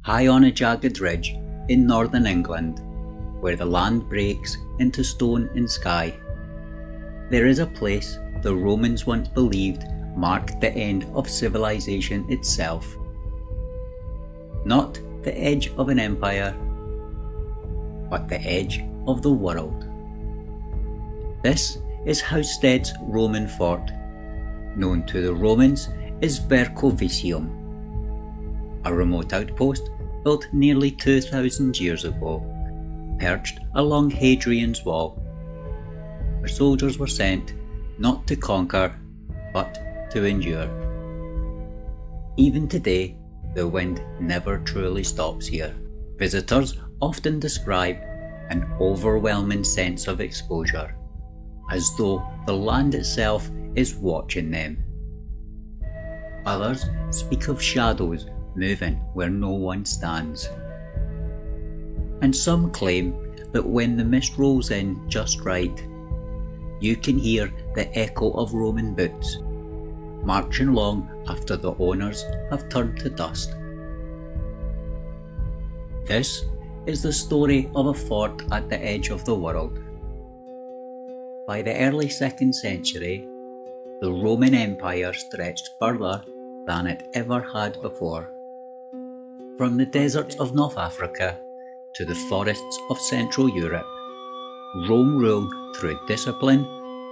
high on a jagged ridge in northern England, where the land breaks into stone and sky. There is a place the Romans once believed marked the end of civilization itself. Not the edge of an empire, but the edge of the world. This is Housesteads Roman Fort, known to the Romans as Vercovicium, a remote outpost built nearly 2,000 years ago, perched along Hadrian's wall, where soldiers were sent not to conquer, but to endure. Even today, the wind never truly stops here. Visitors often describe an overwhelming sense of exposure, as though the land itself is watching them. Others speak of shadows moving where no one stands. And some claim that when the mist rolls in just right, you can hear the echo of Roman boots, marching along after the owners have turned to dust. This is the story of a fort at the edge of the world. By the early 2nd century, the Roman Empire stretched further than it ever had before. From the deserts of North Africa to the forests of Central Europe, Rome ruled through discipline,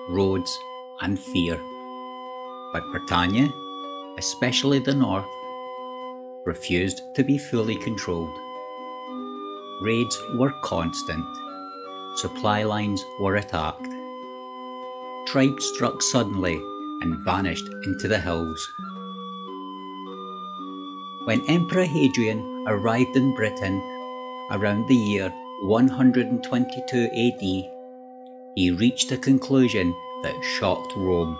roads, and fear. But Britannia, especially the north, refused to be fully controlled. Raids were constant. Supply lines were attacked. Tribes struck suddenly and vanished into the hills. When Emperor Hadrian arrived in Britain around the year 122 AD, he reached a conclusion that shocked Rome.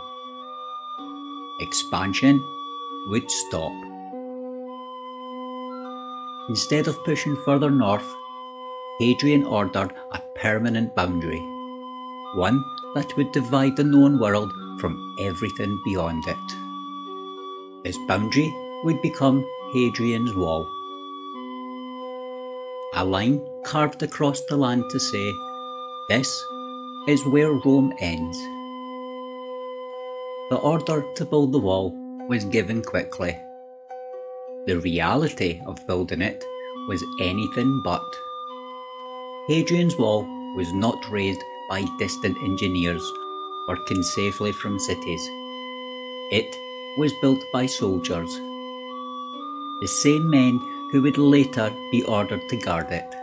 Expansion would stop. Instead of pushing further north, Hadrian ordered a permanent boundary, one that would divide the known world from everything beyond it. This boundary would become Hadrian's Wall, a line carved across the land to say, "This is where Rome ends." The order to build the wall was given quickly. The reality of building it was anything but. Hadrian's Wall was not raised by distant engineers working safely from cities. It was built by soldiers, the same men who would later be ordered to guard it.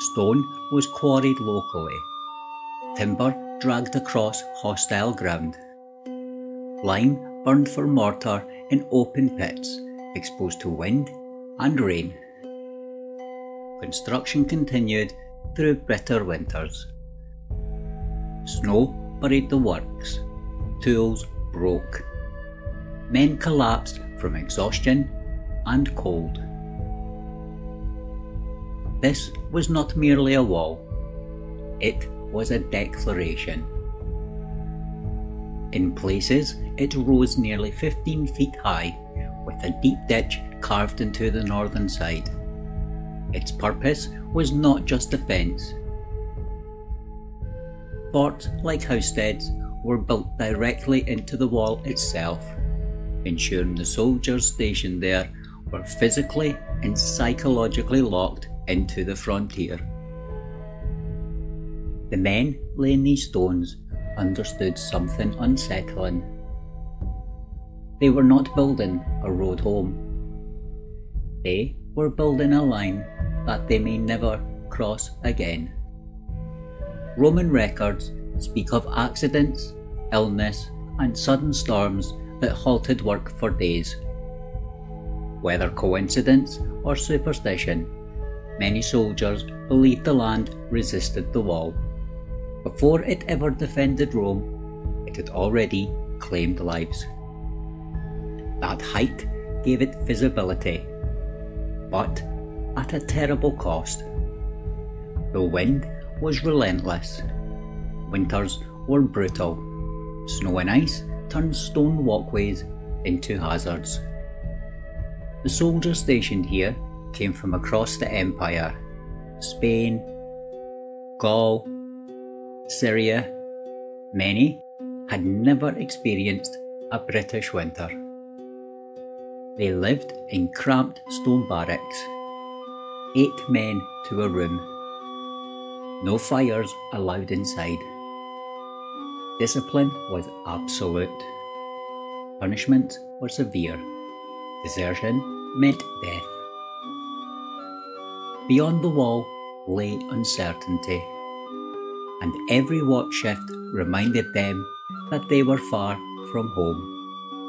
Stone was quarried locally, timber dragged across hostile ground, lime burned for mortar in open pits exposed to wind and rain. Construction continued through bitter winters. Snow buried the works, tools broke, men collapsed from exhaustion and cold. This was not merely a wall, it was a declaration. In places, it rose nearly 15 feet high, with a deep ditch carved into the northern side. Its purpose was not just defence. Forts like Housesteads were built directly into the wall itself, ensuring the soldiers stationed there were physically and psychologically locked into the frontier. The men laying these stones understood something unsettling. They were not building a road home. They were building a line that they may never cross again. Roman records speak of accidents, illness, and sudden storms that halted work for days. Whether coincidence or superstition, many soldiers believed the land resisted the wall. Before it ever defended Rome, it had already claimed lives. That height gave it visibility, but at a terrible cost. The wind was relentless. Winters were brutal. Snow and ice turned stone walkways into hazards. The soldiers stationed here came from across the empire: Spain, Gaul, Syria. Many had never experienced a British winter. They lived in cramped stone barracks, 8 men to a room, no fires allowed inside. Discipline was absolute. Punishments were severe. Desertion meant death. Beyond the wall lay uncertainty, and every watch shift reminded them that they were far from home.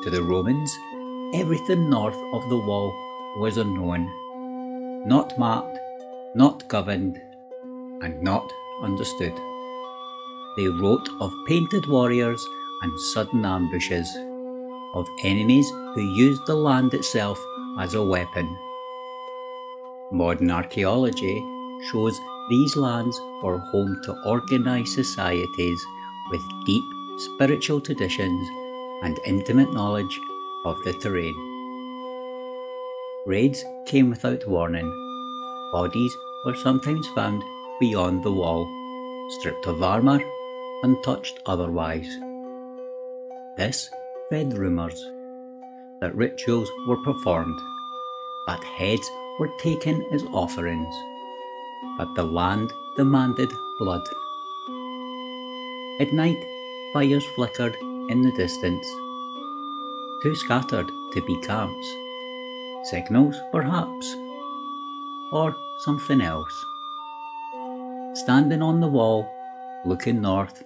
To the Romans, everything north of the wall was unknown, not mapped, not governed, and not understood. They wrote of painted warriors and sudden ambushes, of enemies who used the land itself as a weapon. Modern archaeology shows these lands were home to organised societies with deep spiritual traditions and intimate knowledge of the terrain. Raids came without warning. Bodies were sometimes found beyond the wall, stripped of armour, untouched otherwise. This fed rumours that rituals were performed, that heads were taken as offerings, but the land demanded blood. At night, fires flickered in the distance, too scattered to be camps. Signals, perhaps, or something else. Standing on the wall, looking north,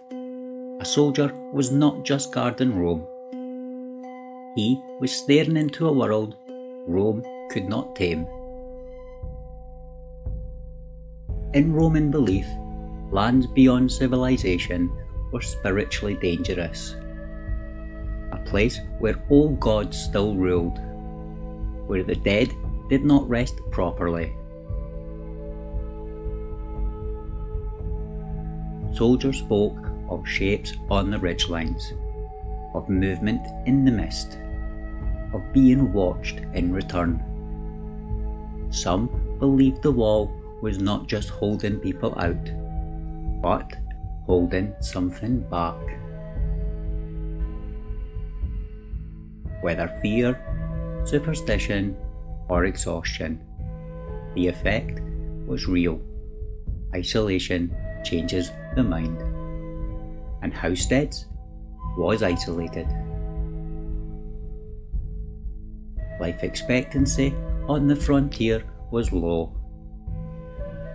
a soldier was not just guarding Rome. He was staring into a world Rome could not tame. In Roman belief, lands beyond civilization were spiritually dangerous. A place where old gods still ruled, where the dead did not rest properly. Soldiers spoke of shapes on the ridgelines, of movement in the mist, of being watched in return. Some believed the wall was not just holding people out, but holding something back. Whether fear, superstition, or exhaustion, the effect was real. Isolation changes the mind, and Housesteads was isolated. Life expectancy on the frontier was low.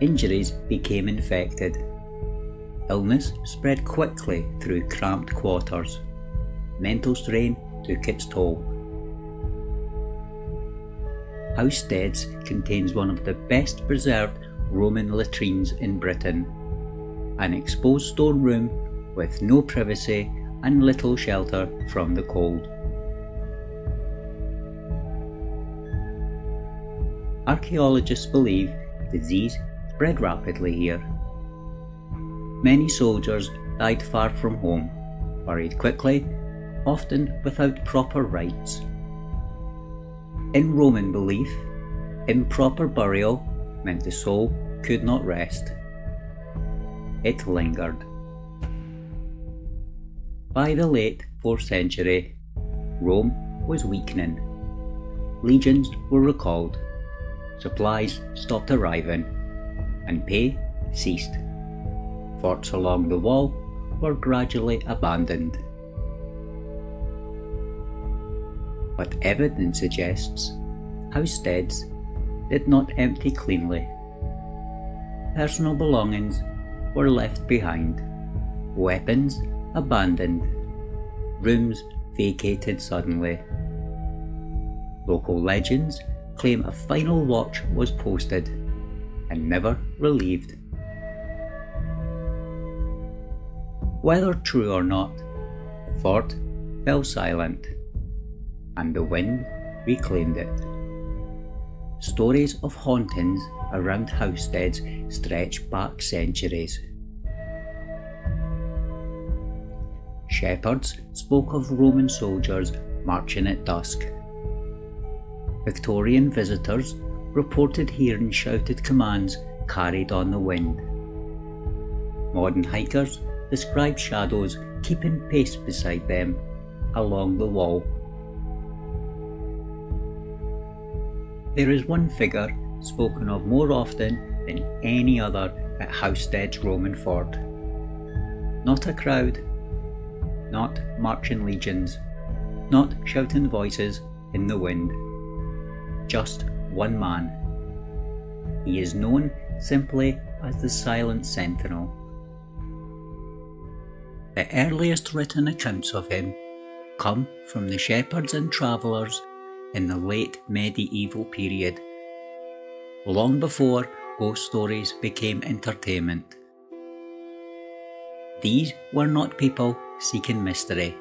Injuries became infected. Illness spread quickly through cramped quarters. Mental strain took its toll. Housesteads contains one of the best preserved Roman latrines in Britain, an exposed stone room with no privacy and little shelter from the cold. Archaeologists believe disease spread rapidly here. Many soldiers died far from home, buried quickly, often without proper rites. In Roman belief, improper burial meant the soul could not rest. It lingered. By the late 4th century, Rome was weakening. Legions were recalled, supplies stopped arriving, and pay ceased. Forts along the wall were gradually abandoned. But evidence suggests Housesteads did not empty cleanly. Personal belongings were left behind, weapons abandoned, rooms vacated suddenly. Local legends claim a final watch was posted and never relieved. Whether true or not, the fort fell silent, and the wind reclaimed it. Stories of hauntings around Housesteads stretch back centuries. Shepherds spoke of Roman soldiers marching at dusk. Victorian visitors reported hearing shouted commands carried on the wind. Modern hikers describe shadows keeping pace beside them along the wall. There is one figure spoken of more often than any other at Housesteads Roman Fort. Not a crowd, not marching legions, not shouting voices in the wind. Just one man. He is known simply as the Silent Sentinel. The earliest written accounts of him come from the shepherds and travellers in the late medieval period, long before ghost stories became entertainment. These were not people seeking mystery.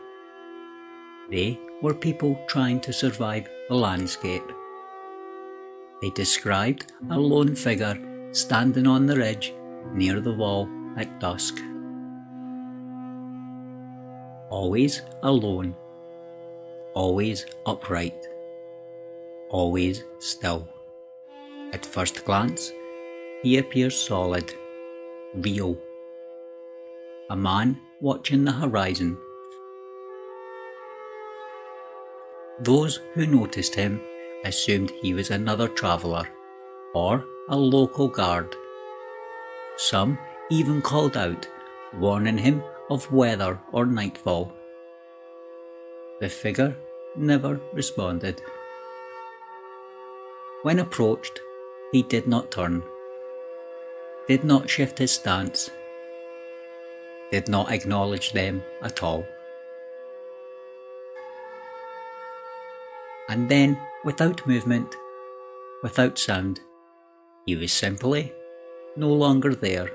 They were people trying to survive the landscape. They described a lone figure standing on the ridge near the wall at dusk. Always alone, always upright, always still. At first glance, he appears solid, real. A man watching the horizon. Those who noticed him assumed he was another traveller or a local guard. Some even called out, warning him of weather or nightfall. The figure never responded. When approached, he did not turn, did not shift his stance, did not acknowledge them at all. And then, without movement, without sound, he was simply no longer there.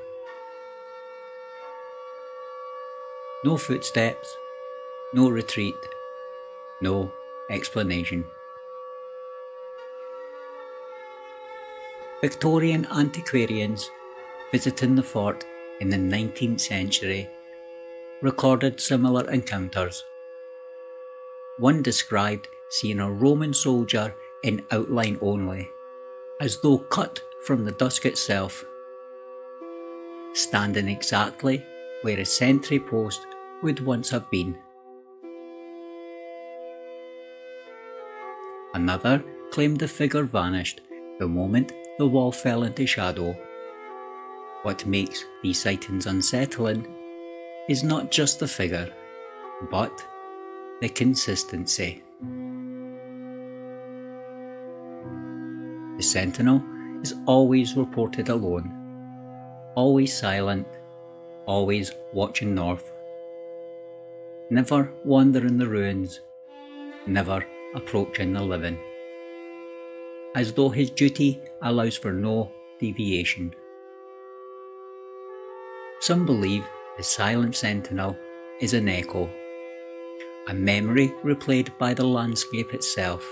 No footsteps, no retreat, no explanation. Victorian antiquarians visiting the fort in the 19th century recorded similar encounters. One described seeing a Roman soldier in outline only, as though cut from the dusk itself, standing exactly where a sentry post would once have been. Another claimed the figure vanished the moment the wall fell into shadow. What makes these sightings unsettling is not just the figure, but the consistency. The Sentinel is always reported alone, always silent, always watching north. Never wandering the ruins, never approaching the living, as though his duty allows for no deviation. Some believe the Silent Sentinel is an echo, a memory replayed by the landscape itself,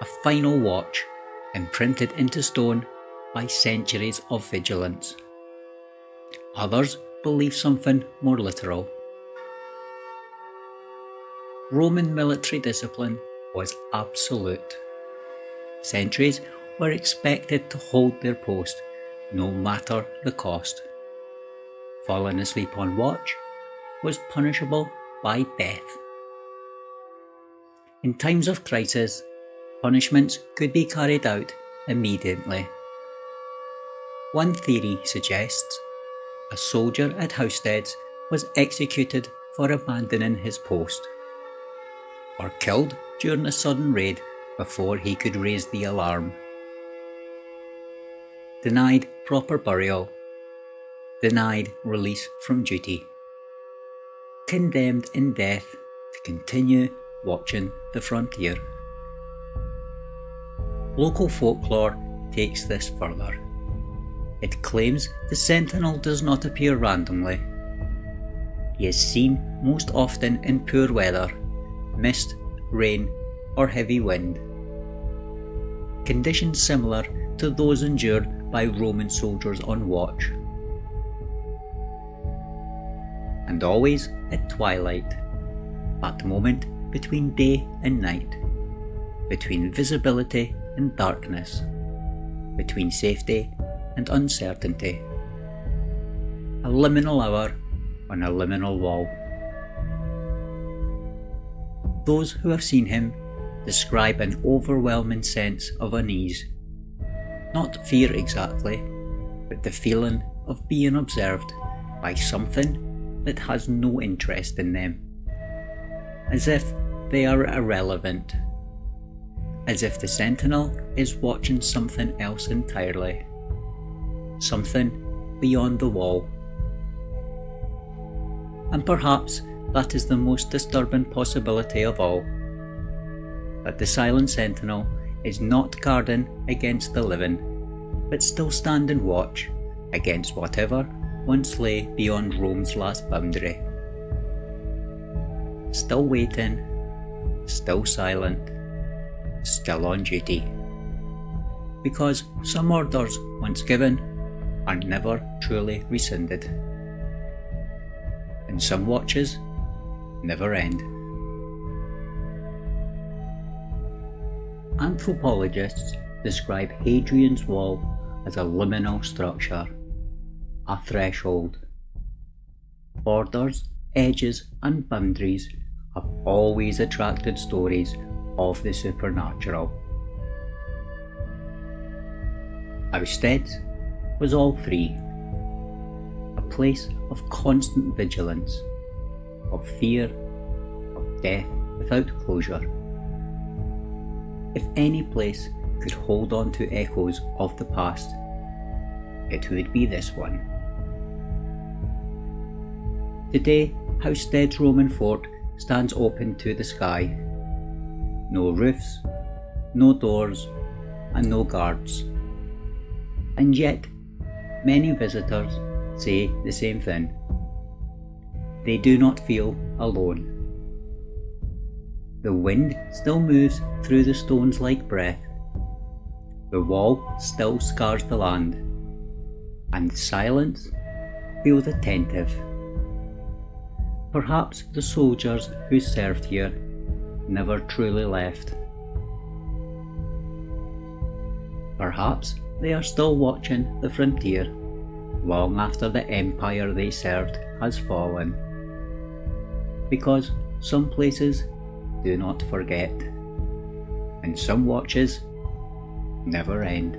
a final watch imprinted into stone by centuries of vigilance. Others believe something more literal. Roman military discipline was absolute. Sentries were expected to hold their post no matter the cost. Falling asleep on watch was punishable by death. In times of crisis, punishments could be carried out immediately. One theory suggests a soldier at Housesteads was executed for abandoning his post, or killed during a sudden raid before he could raise the alarm. Denied proper burial, denied release from duty, condemned in death to continue watching the frontier. Local folklore takes this further. It claims the Sentinel does not appear randomly. He is seen most often in poor weather, mist, rain, or heavy wind. Conditions similar to those endured by Roman soldiers on watch. And always at twilight, that moment between day and night, between visibility and darkness, between safety and uncertainty. A liminal hour on a liminal wall. Those who have seen him describe an overwhelming sense of unease. Not fear exactly, but the feeling of being observed by something that has no interest in them. As if they are irrelevant. As if the Sentinel is watching something else entirely. Something beyond the wall. And perhaps that is the most disturbing possibility of all. That the Silent Sentinel is not guarding against the living, but still standing watch against whatever once lay beyond Rome's last boundary. Still waiting, still silent, still on duty. Because some orders once given are never truly rescinded. And some watches never end. Anthropologists describe Hadrian's Wall as a liminal structure, a threshold. Borders, edges and boundaries have always attracted stories of the supernatural. Housesteads was all three. A place of constant vigilance, of fear, of death without closure. If any place could hold on to echoes of the past, it would be this one. Today, Housesteads Roman Fort stands open to the sky. No roofs, no doors, and no guards. And yet, many visitors say the same thing. They do not feel alone. The wind still moves through the stones like breath. The wall still scars the land, and the silence feels attentive. Perhaps the soldiers who served here never truly left. Perhaps they are still watching the frontier long after the empire they served has fallen. Because some places do not forget, and some watches never end.